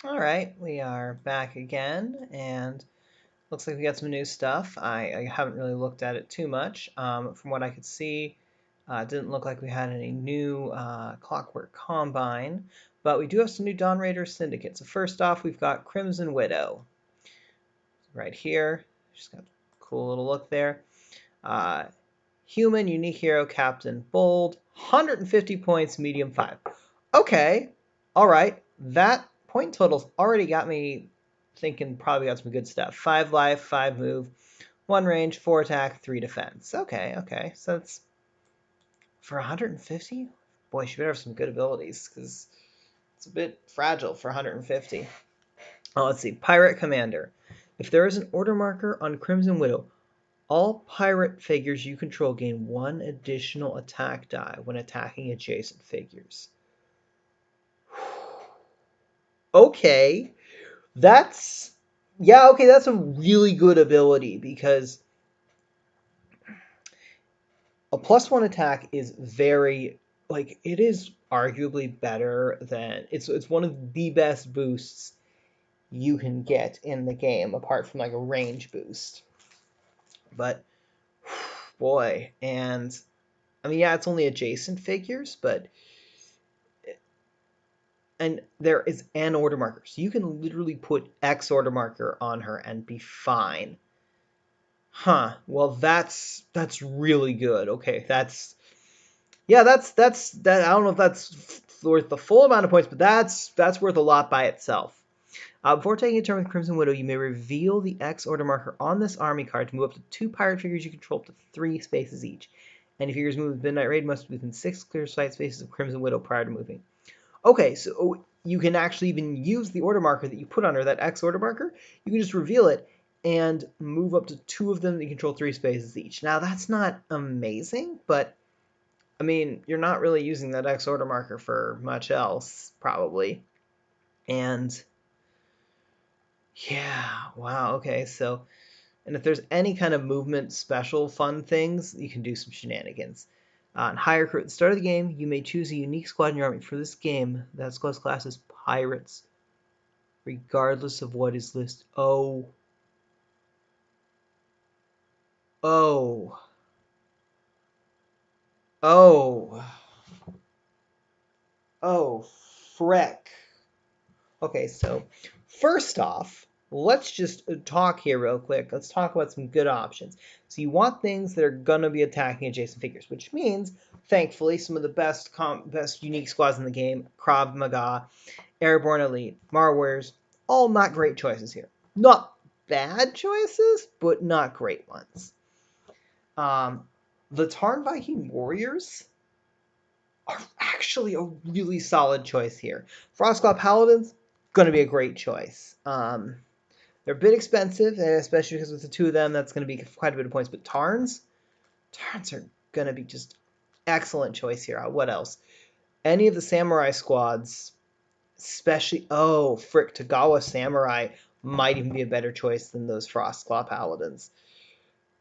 All right, we are back again, and looks like we got some new stuff. I haven't really looked at it too much. From what I could see, it didn't look like we had any new Clockwork Combine, but we do have some new Dawn Raider Syndicate. So first off, we've got Crimson Widow right here. She's got a cool little look there. Uh, Human, Unique Hero, Captain, Bold, 150 points, medium 5. Okay, all right. That point total's already got me thinking probably got some good stuff. 5 life, 5 move, 1 range, 4 attack, 3 defense. Okay. So it's for 150? Boy, she better have some good abilities because it's a bit fragile for 150. Oh, let's see. Pirate Commander. If there is an order marker on Crimson Widow, all pirate figures you control gain 1 additional attack die when attacking adjacent figures. Okay. That's okay, that's a really good ability because a +1 attack is very it is arguably better than it's one of the best boosts you can get in the game apart from like a range boost. But boy, and I mean yeah, it's only adjacent figures, but and there is an order marker. So you can literally put X order marker on her and be fine. Huh. Well, that's really good. Okay, that's that. I don't know if that's worth the full amount of points, but that's worth a lot by itself. Before taking a turn with Crimson Widow, you may reveal the X order marker on this army card to move up to 2 pirate figures you control up to 3 spaces each. Any figures moved with Midnight Raid must be within 6 clear sight spaces of Crimson Widow prior to moving. Okay, so you can actually even use the order marker that you put on her, that X order marker. You can just reveal it and move up to 2 of them that you control 3 spaces each. Now, that's not amazing, but I mean, you're not really using that X order marker for much else, probably. And yeah, wow, okay, so, and if there's any kind of movement special fun things, you can do some shenanigans. On higher crew, at the start of the game, you may choose a unique squad in your army. For this game, that squad's class is Pirates, regardless of what is listed. Oh, oh, oh, frick. Okay, so first off, let's just talk here real quick. Let's talk about some good options. So you want things that are gonna be attacking adjacent figures, which means, thankfully, some of the best unique squads in the game: Krav Maga, Airborne Elite, Marwares, all not great choices here. Not bad choices, but not great ones. Um, the Tarn Viking Warriors are actually a really solid choice here. Frostclaw Paladins, going to be a great choice. They're a bit expensive, especially because with the 2 of them, that's going to be quite a bit of points. But Tarns are going to be just excellent choice here. What else? Any of the Samurai squads, especially, frick, Tagawa Samurai might even be a better choice than those Frostclaw Paladins.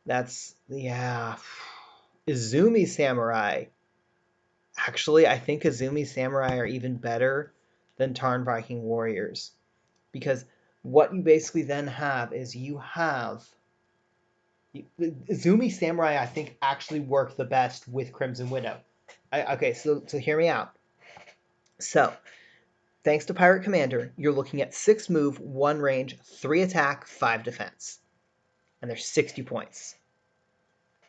That's, yeah. Izumi Samurai. Actually, I think Izumi Samurai are even better than Tarn Viking Warriors. Because what you basically then have is you have... Izumi Samurai, I think, actually work the best with Crimson Widow. Okay, so hear me out. So, thanks to Pirate Commander, you're looking at 6 move, 1 range, 3 attack, 5 defense. And they're 60 points.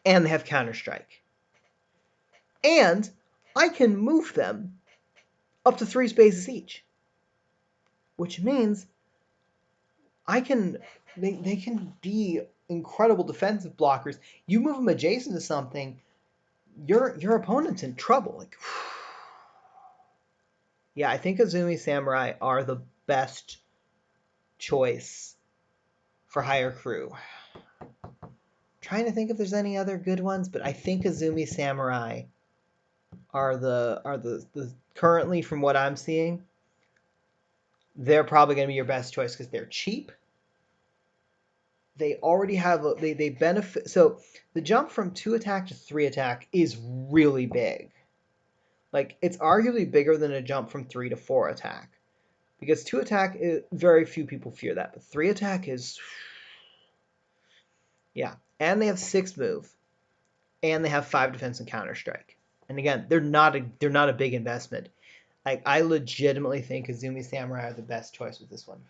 And they have Counter-Strike. And I can move them up to 3 spaces each. Which means they can be incredible defensive blockers. You move them adjacent to something, your opponent's in trouble. Like, yeah, I think Azumi Samurai are the best choice for higher crew. Trying to think if there's any other good ones, but I think Azumi Samurai are the currently, from what I'm seeing, they're probably going to be your best choice because they're cheap. They already have they benefit. So the jump from 2 attack to 3 attack is really big. Like, it's arguably bigger than a jump from 3 to 4 attack. Because 2 attack, very few people fear that, but 3 attack is, yeah. And they have 6 move, and they have 5 defense and counter strike. And again, they're not a big investment. Like, I legitimately think Azumi Samurai are the best choice with this one.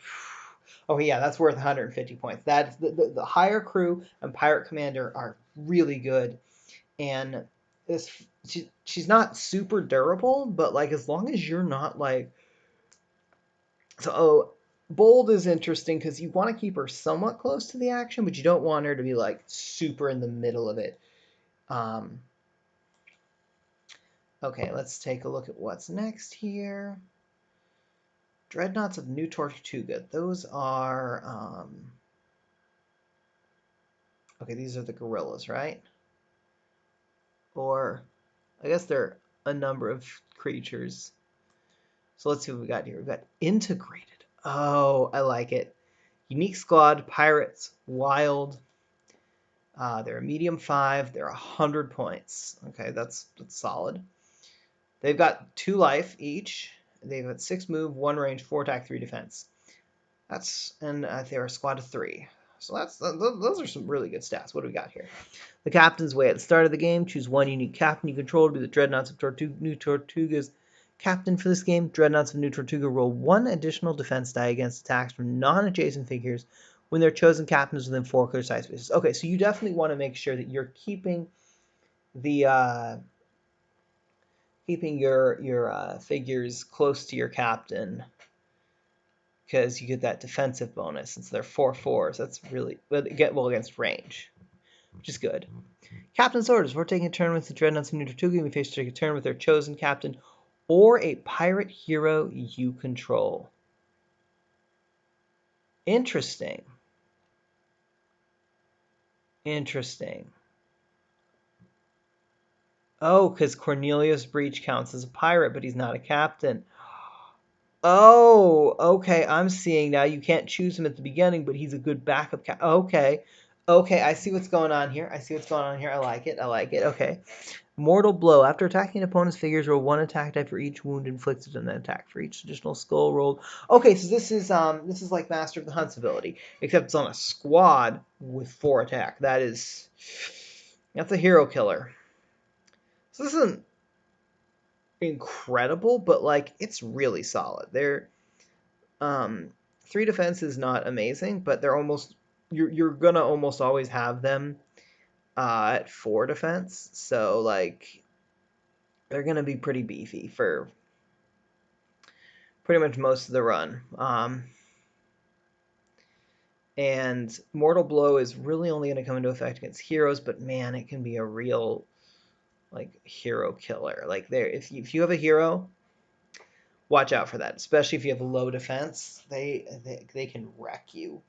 Oh yeah, that's worth 150 points. That's the higher crew and pirate commander are really good, and this she's not super durable, but like as long as you're not like bold is interesting because you want to keep her somewhat close to the action, but you don't want her to be like super in the middle of it. Okay, let's take a look at what's next here. Dreadnoughts of New Tortuga. Those are okay, these are the gorillas, right? Or I guess they're a number of creatures. So let's see what we got here. We've got integrated. Oh, I like it. Unique squad, pirates, wild. They're a medium 5. They're 100 points. Okay, that's solid. They've got 2 life each. They've got 6 move, 1 range, 4 attack, 3 defense. And they're a squad of 3. So those are some really good stats. What do we got here? The captain's way. At the start of the game, choose one unique captain you control to be the Dreadnoughts of New Tortuga's captain for this game. Dreadnoughts of New Tortuga roll 1 additional defense die against attacks from non-adjacent figures when their chosen captain is within 4 clear sight spaces. Okay, so you definitely want to make sure that you're keeping the your figures close to your captain, because you get that defensive bonus since they're 4/4s. That's really well against range, which is good. Captain's orders. We're taking a turn with the Dreadnoughts of New Tortuga. We face to take a turn with their chosen captain or a pirate hero you control. Interesting. Interesting. Oh, because Cornelius Breach counts as a pirate, but he's not a captain. Oh, okay. I'm seeing now. You can't choose him at the beginning, but he's a good backup captain. Okay. Okay, I see what's going on here. I like it. Okay. Mortal Blow. After attacking an opponent's figures, roll 1 attack die for each wound inflicted on that attack. For each additional skull rolled. Okay, so this is like Master of the Hunt's ability, except it's on a squad with 4 attack. That's a hero killer. So this isn't incredible, but like it's really solid. They're 3 defense is not amazing, but they're almost you're gonna almost always have them at 4 defense. So like they're going to be pretty beefy for pretty much most of the run. And Mortal Blow is really only going to come into effect against heroes, but man, it can be a real like hero killer. Like if you have a hero, watch out for that, especially if you have a low defense. They can wreck you.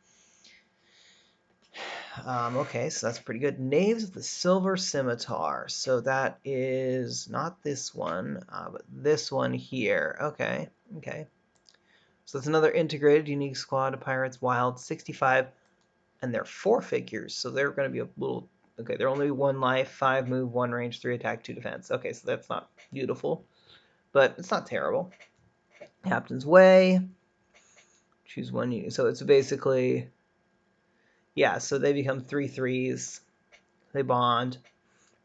Okay, so that's pretty good. Knaves of the Silver Scimitar. So that is not this one, but this one here. Okay. So that's another integrated unique squad of pirates, wild, 65, and they're 4 figures. So they're going to be a little. Okay, they're only 1 life, 5 move, 1 range, 3 attack, 2 defense. Okay, so that's not beautiful, but it's not terrible. Captain's Way. Choose one. So it's basically. Yeah, so they become 3/3s. They bond.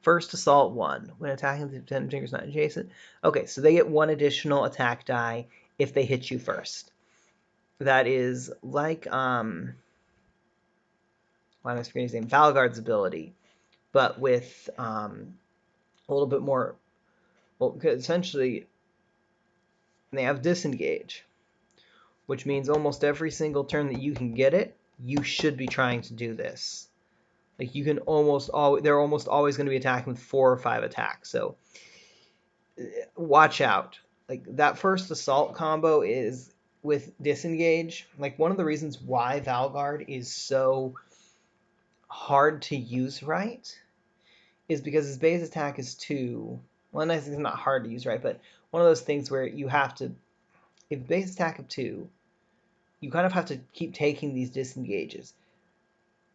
First assault 1. When attacking the 10 fingers not adjacent. Okay, so they get 1 additional attack die if they hit you first. That is like why am I forgetting his name? Valgard's ability, but with a little bit more. Well, essentially, they have disengage, which means almost every single turn that you can get it, you should be trying to do this. Like you can they're almost always going to be attacking with 4 or 5 attacks. So watch out. Like that first assault combo is with disengage. Like one of the reasons why Valgard is so hard to use right is because his base attack is 2. Well, it's not hard to use right, but one of those things where you have to, if base attack of 2, you kind of have to keep taking these disengages.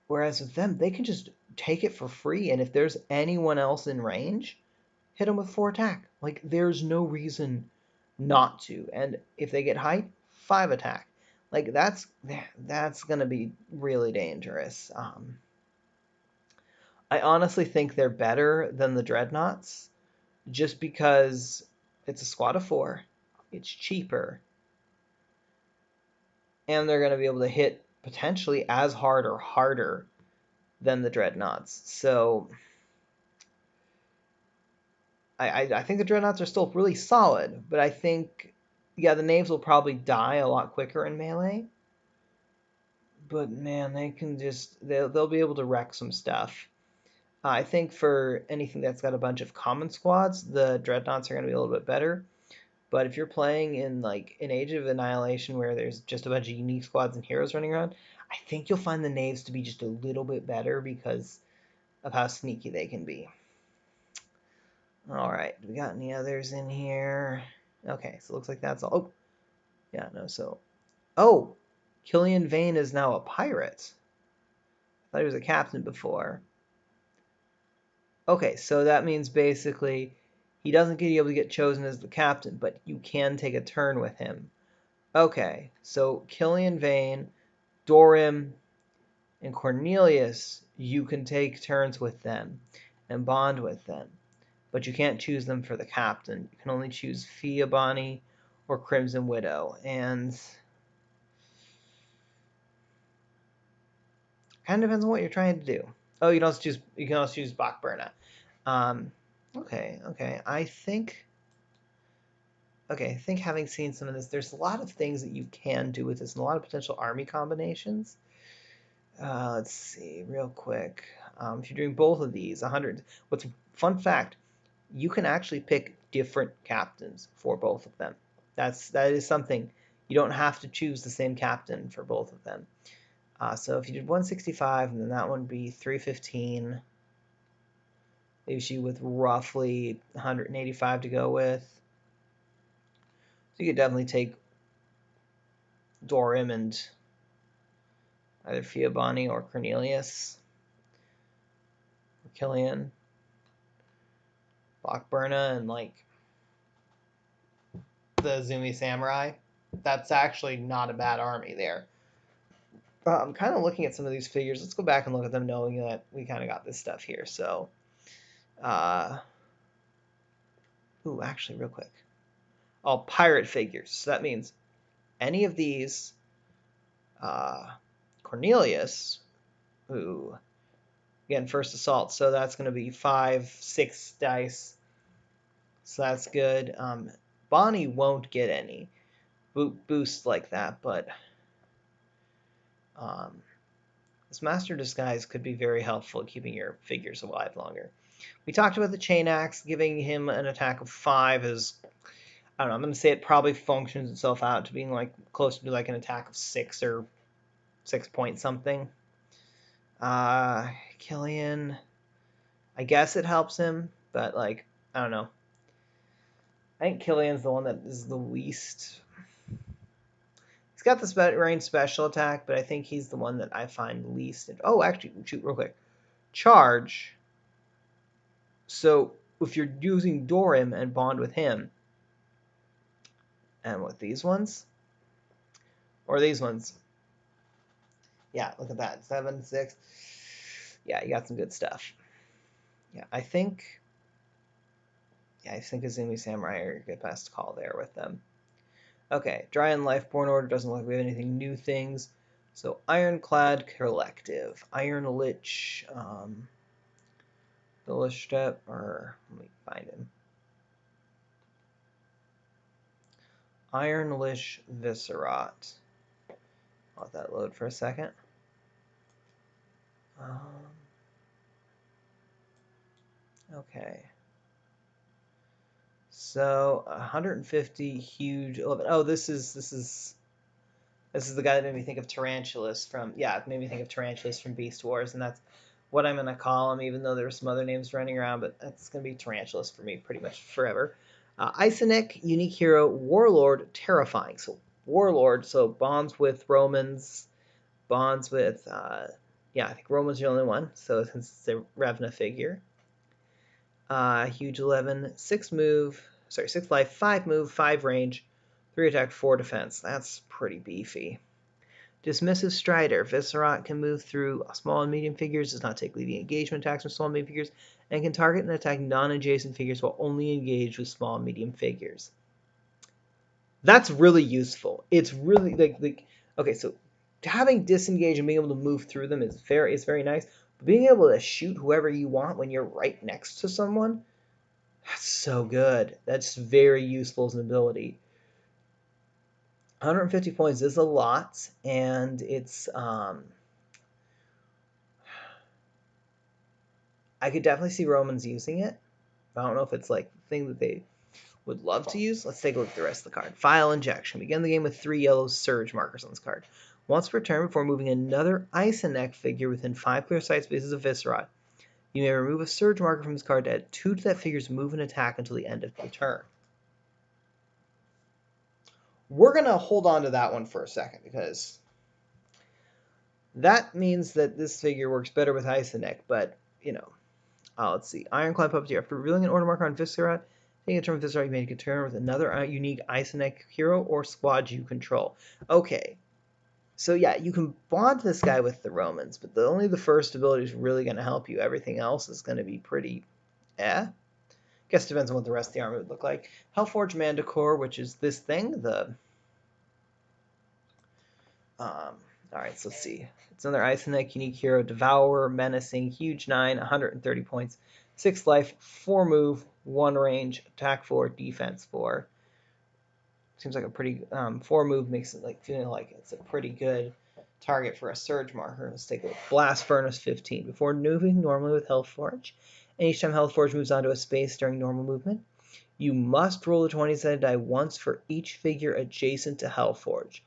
Whereas with them, they can just take it for free, and if there's anyone else in range, hit them with 4 attack. Like, there's no reason not to. And if they get height, 5 attack. Like, that's gonna be really dangerous. I honestly think they're better than the Dreadnoughts, just because it's a squad of 4, it's cheaper, and they're gonna be able to hit potentially as hard or harder than the Dreadnoughts. So I think the Dreadnoughts are still really solid, but I think, yeah, the Knaves will probably die a lot quicker in melee. But man, they can just, they'll be able to wreck some stuff. I think for anything that's got a bunch of common squads, the Dreadnoughts are going to be a little bit better. But if you're playing in like an Age of Annihilation where there's just a bunch of unique squads and heroes running around, I think you'll find the Knaves to be just a little bit better because of how sneaky they can be. All right, do we got any others in here? Okay, so it looks like that's all. Oh, yeah, no, so. Oh, Killian Vane is now a pirate. I thought he was a captain before. Okay, so that means basically he doesn't get able to get chosen as the captain, but you can take a turn with him. Okay, so Killian Vane, Dorim, and Cornelius, you can take turns with them and bond with them, but you can't choose them for the captain. You can only choose Fiabani or Crimson Widow, and kind of depends on what you're trying to do. Oh, you can also choose Bachberna. Okay. I think having seen some of this, there's a lot of things that you can do with this, and a lot of potential army combinations. Let's see, real quick. If you're doing both of these, 100. What's fun fact? You can actually pick different captains for both of them. That is something. You don't have to choose the same captain for both of them. So if you did 165, and then that one would be 315, leaves you with roughly 185 to go with. So you could definitely take Dorim and either Fiabani or Cornelius, or Killian, Bachberna, and like the Zumi Samurai. That's actually not a bad army there. I'm kind of looking at some of these figures. Let's go back and look at them knowing that we kind of got this stuff here. So, actually, real quick. All pirate figures. So that means any of these, Cornelius, who, again, first assault, so that's going to be 5, 6 dice. So that's good. Bonnie won't get any boosts like that, but this Master Disguise could be very helpful at keeping your figures alive longer. We talked about the Chain Axe. Giving him an attack of 5 is, I don't know, I'm going to say it probably functions itself out to being like closer to like an attack of 6 or 6 point something. Killian, I guess it helps him, but like, I don't know. I think Killian's the one that is the least. He's got the range special attack, but I think he's the one that I find least. Oh, actually, shoot, real quick. Charge. So if you're using Dorim and bond with him, and with these ones, or these ones, yeah, look at that, 7, 6. Yeah, you got some good stuff. Yeah, I think Azumi Samurai are a good best call there with them. Okay, Dryad Lifeborn Order doesn't look like we have anything new things. So Ironclad Collective, Iron Lich, Bilistep, or let me find him. Iron Lich Viscerat. I'll let that load for a second. Okay. So 150 huge. Oh, this is the guy that made me think of Tarantulas from, yeah, it made me think of Tarantulas from Beast Wars, and that's what I'm going to call him, even though there's some other names running around, but that's going to be Tarantulas for me pretty much forever. Isanek, unique hero, Warlord, terrifying. So Warlord, so bonds with Romans, bonds with, yeah, I think Roman's the only one, so since it's a Revna figure. Huge 11, 6 life, 5 move, 5 range, 3 attack, 4 defense. That's pretty beefy. Dismissive Strider. Viscerat can move through small and medium figures, does not take leading engagement attacks from small and medium figures, and can target and attack non-adjacent figures while only engaged with small and medium figures. That's really useful. It's really like okay, so having disengage and being able to move through them is very nice. But being able to shoot whoever you want when you're right next to someone, that's so good. That's very useful as an ability. 150 points is a lot, and it's I could definitely see Romans using it. I don't know if it's like the thing that they would love to use. Let's take a look at the rest of the card. File Injection. Begin the game with 3 yellow surge markers on this card. Once per turn, before moving another Isonek figure within 5 clear sight spaces of Viscerat, you may remove a surge marker from this card to add 2 to that figure's move and attack until the end of the turn. We're going to hold on to that one for a second, because that means that this figure works better with Isonek, but, you know. Let's see. Ironclad Puppeteer. After revealing an order marker on Viscerat, taking a turn with Viscerat, you may take a turn with another unique Isonek hero or squad you control. Okay. So yeah, you can bond this guy with the Romans, but only the first ability is really going to help you. Everything else is going to be pretty Guess depends on what the rest of the army would look like. Hellforge Manticore, which is this thing, the alright, so let's see. It's another Isonek unique hero, Devourer, Menacing, Huge 9, 130 points, 6 life, 4 move, 1 range, attack 4, defense 4. Seems like a pretty 4 move makes it like feeling like it's a pretty good target for a surge marker. Let's take a look. Blast Furnace 15. Before moving normally with Hellforge, and each time Hellforge moves onto a space during normal movement, you must roll a 20-sided die once for each figure adjacent to Hellforge.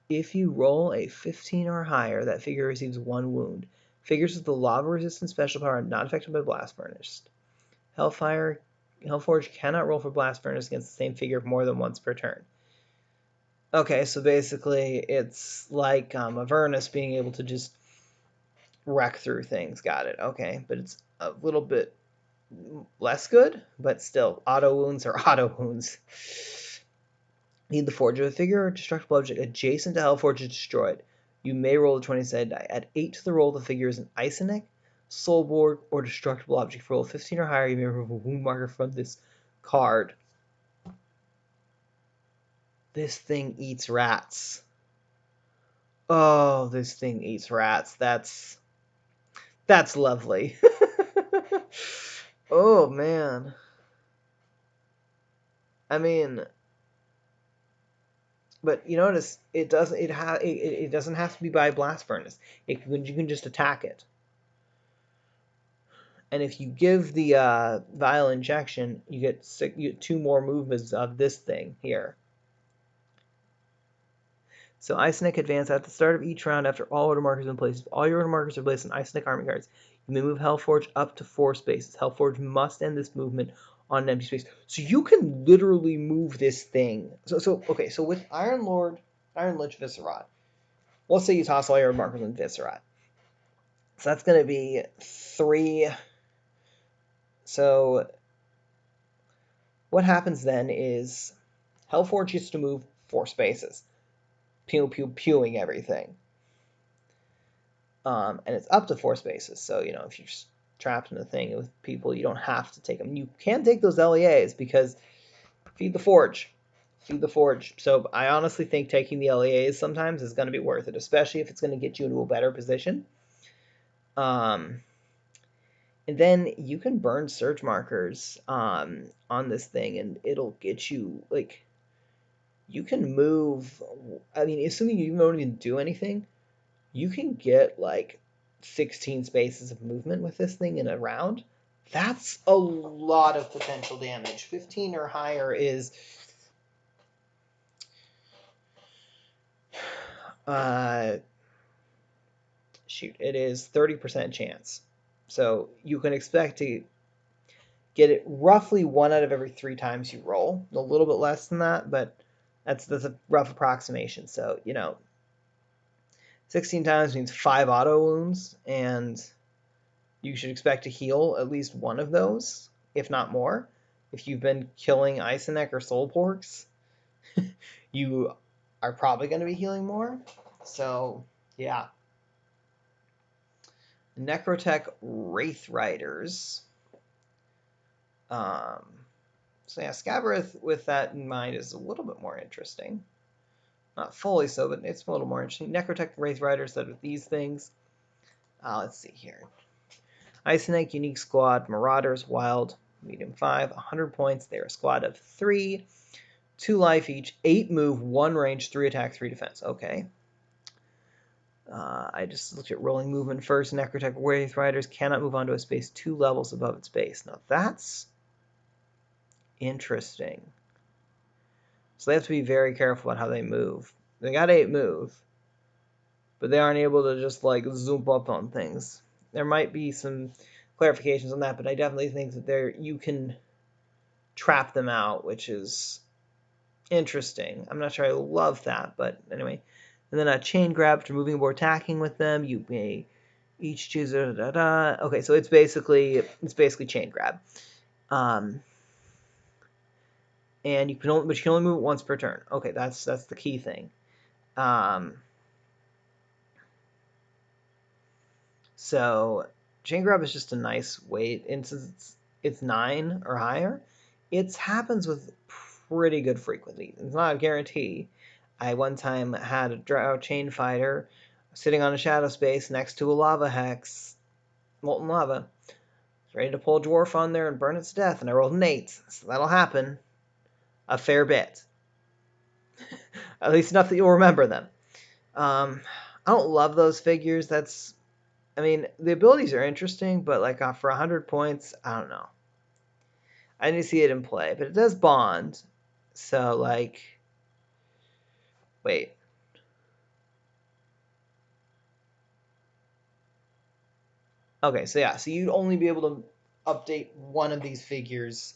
If you roll a 15 or higher, that figure receives 1 wound. Figures with the lava-resistant special power are not affected by Blast Furnace. Hellforge cannot roll for Blast Furnace against the same figure more than once per turn. Okay, so basically it's like Avernus being able to just wreck through things. Got it. Okay, but it's a little bit less good, but still, auto wounds are auto wounds. Need the forge of a figure or destructible object adjacent to Hellforge is destroyed. You may roll a 20-sided die. Add 8 to the roll if the figure is an Isonek, Soulborg, or destructible object. For roll 15 or higher, you may remove a wound marker from this card. This thing eats rats. Oh, this thing eats rats. That's lovely. Oh, man. I mean, but you notice it doesn't have to be by Blast Furnace. You can just attack it. And if you give the Vial Injection, you get 2 more movements of this thing here. So Isonek advance at the start of each round after all order markers are in place. If all your order markers are placed on Isonek army cards, you may move Hellforge up to 4 spaces. Hellforge must end this movement on an empty space. So you can literally move this thing. So with Iron Lich Viscerat, let's say you toss all your order markers in Viscerat. So that's going to be 3. So what happens then is Hellforge gets to move 4 spaces. Pewing everything. And it's up to 4 spaces. So, you know, if you're trapped in a thing with people, you don't have to take them. You can take those LEAs because feed the forge. Feed the forge. So I honestly think taking the LEAs sometimes is going to be worth it, especially if it's going to get you into a better position. And then you can burn surge markers on this thing, and it'll get you, like, you can move. I mean, assuming you don't even do anything, you can get like 16 spaces of movement with this thing in a round. That's a lot of potential damage. 15 or higher is it is 30% chance. So you can expect to get it roughly 1 out of every 3 times you roll. A little bit less than that, but that's a rough approximation. So, you know, 16 times means 5 auto wounds, and you should expect to heal at least 1 of those, if not more, if you've been killing Isonek or Soulporks. you are probably going to be healing more. So, yeah. Necrotech Wraith Riders. So yeah, Scabareth with that in mind is a little bit more interesting. Not fully so, but it's a little more interesting. Necrotech Wraith Riders that with these things. Let's see here. Ice Snake, Unique Squad, Marauders, Wild, Medium 5, 100 points. They're a squad of 3, 2 life each, 8 move, 1 range, 3 attack, 3 defense. Okay. I just looked at rolling movement first. Necrotech Wraith Riders cannot move onto a space 2 levels above its base. Now that's interesting. So they have to be very careful about how they move. They got 8 move, but they aren't able to just like zoom up on things. There might be some clarifications on that, but I definitely think that you can trap them out, which is interesting. I'm not sure I love that, but anyway. And then a chain grab for moving or attacking with them. You may each choose Okay, so it's basically chain grab. And you can only move it once per turn. Okay, that's the key thing. So chain grab is just a nice way, and since it's 9 or higher, it happens with pretty good frequency. It's not a guarantee. I one time had a drow chain fighter sitting on a shadow space next to a lava hex, molten lava, ready to pull a dwarf on there and burn it to death, and I rolled an 8, so that'll happen a fair bit. At least enough that you'll remember them. I don't love those figures. I mean, the abilities are interesting, but like for 100 points, I don't know. I need to see it in play, but it does bond. So like, wait. Okay, so yeah, so you'd only be able to update one of these figures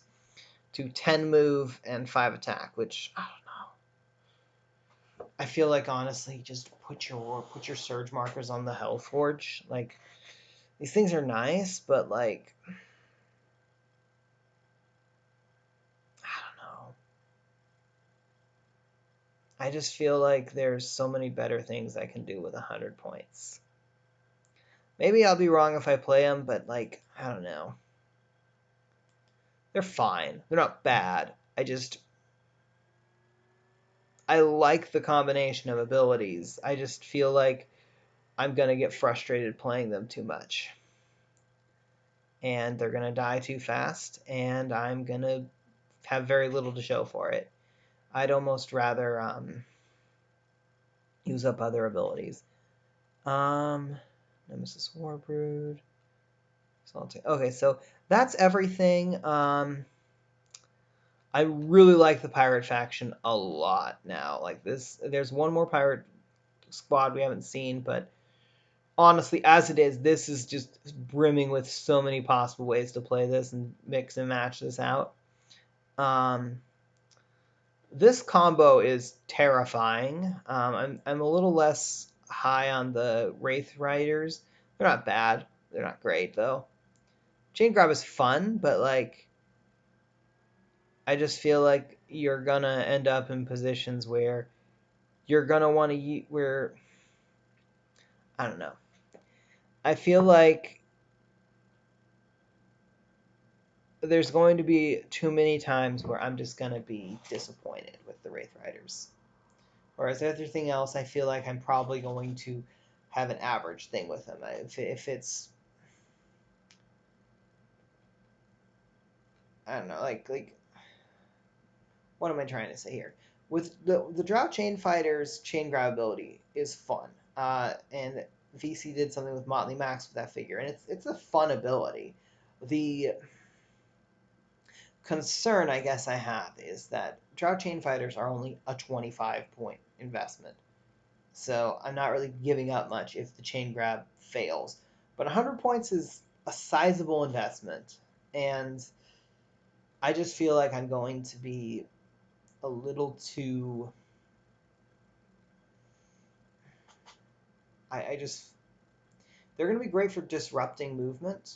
to 10 move and 5 attack, which I don't know. I feel like honestly, just put your surge markers on the Hellforge. Like, these things are nice, but like, I don't know. I just feel like there's so many better things I can do with 100 points. Maybe I'll be wrong if I play them, but like, I don't know. They're fine. They're not bad. I like the combination of abilities. I just feel like I'm going to get frustrated playing them too much. And they're going to die too fast, and I'm going to have very little to show for it. I'd almost rather use up other abilities. Nemesis Warbrood. Okay, so that's everything. I really like the pirate faction a lot now. Like this, there's one more pirate squad we haven't seen, but honestly, as it is, this is just brimming with so many possible ways to play this and mix and match this out. This combo is terrifying. I'm a little less high on the Wraith Riders. They're not bad. They're not great though. Chain grab is fun, but like, I just feel like you're gonna end up in positions where you're gonna want to I don't know. I feel like there's going to be too many times where I'm just gonna be disappointed with the Wraith Riders. Whereas everything else, I feel like I'm probably going to have an average thing with them. If it's, I don't know, like what am I trying to say here? With the Drow Chain Fighter's chain grab ability is fun, and VC did something with Motley Max with that figure, and it's a fun ability. The concern I guess I have is that Drow Chain Fighters are only a 25-point investment, so I'm not really giving up much if the chain grab fails. But 100 points is a sizable investment, and I just feel like I'm going to be a little too. I just. They're going to be great for disrupting movement.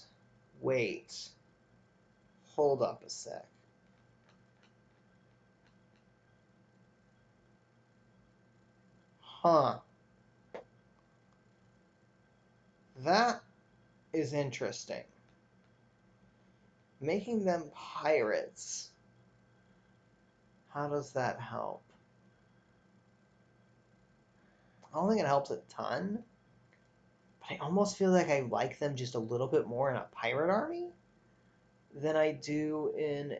Wait. Hold up a sec. Huh. That is interesting. Making them pirates. How does that help? I don't think it helps a ton, but I almost feel like I like them just a little bit more in a pirate army than I do in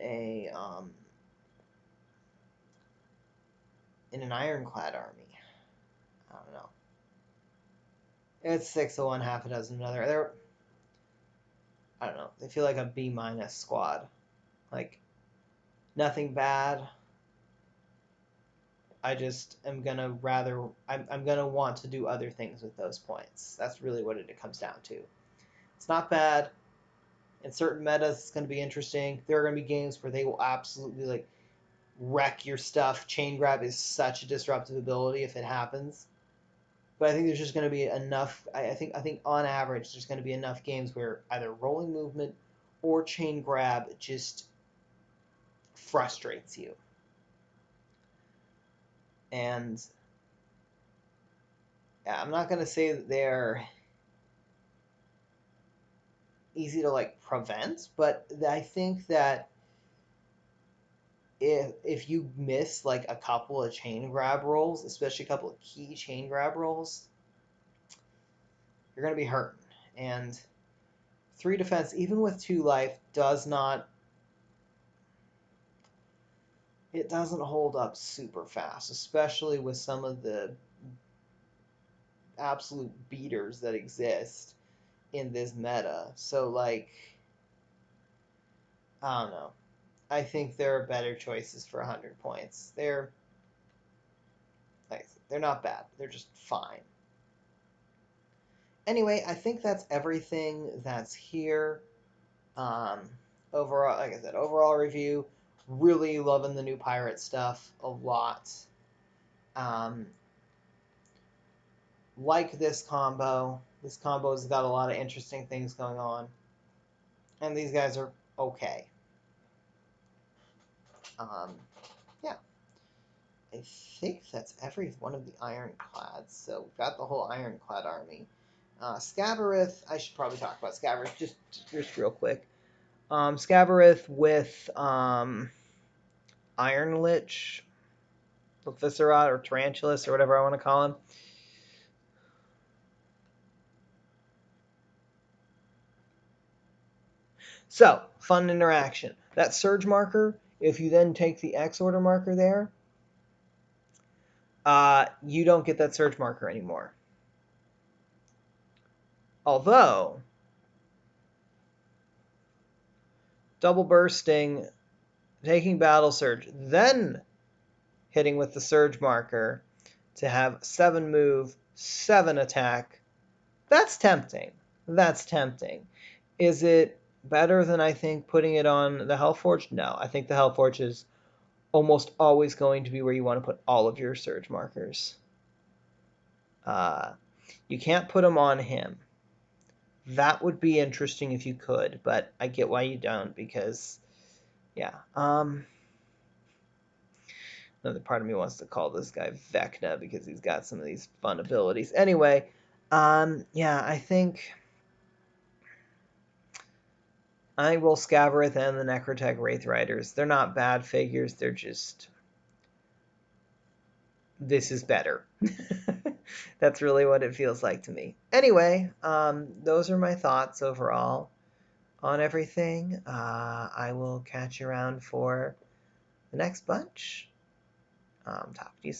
an ironclad army. I don't know. It's 6 of one, half a dozen another. I don't know. They feel like a B minus squad. Like nothing bad. I just am gonna rather. I'm gonna want to do other things with those points. That's really what it comes down to. It's not bad. In certain metas, it's gonna be interesting. There are gonna be games where they will absolutely like wreck your stuff. Chain grab is such a disruptive ability if it happens. But I think there's just going to be enough. I think on average there's going to be enough games where either rolling movement or chain grab just frustrates you. And yeah, I'm not going to say that they're easy to like prevent, but I think that if you miss like a couple of chain grab rolls, especially a couple of key chain grab rolls, you're going to be hurting. And 3 defense, even with 2 life, doesn't hold up super fast, especially with some of the absolute beaters that exist in this meta. So like, I don't know. I think there are better choices for 100 points. They're not bad. They're just fine. Anyway, I think that's everything that's here. Um, Overall, like I said, overall review. Really loving the new pirate stuff a lot. Um, like this combo. This combo's got a lot of interesting things going on. And these guys are okay. Um, yeah. I think that's every one of the ironclads. So we've got the whole ironclad army. Scabarith, I should probably talk about Scabarith just real quick. Scabarith with Iron Lich, Viscerat, or Tarantulas, or whatever I want to call him. So, fun interaction. That surge marker, if you then take the X order marker there, you don't get that surge marker anymore. Although, double bursting, taking battle surge, then hitting with the surge marker to have 7 move, 7 attack, that's tempting. That's tempting. Is it better than I think putting it on the Hellforge? No, I think the Hellforge is almost always going to be where you want to put all of your surge markers. You can't put them on him. That would be interesting if you could, but I get why you don't, because, yeah. Another part of me wants to call this guy Vecna because he's got some of these fun abilities. Anyway, yeah, I think I will Scabarith and the Necrotech Wraith Riders. They're not bad figures. They're just... this is better. That's really what it feels like to me. Anyway, those are my thoughts overall on everything. I will catch you around for the next bunch. Talk to you soon.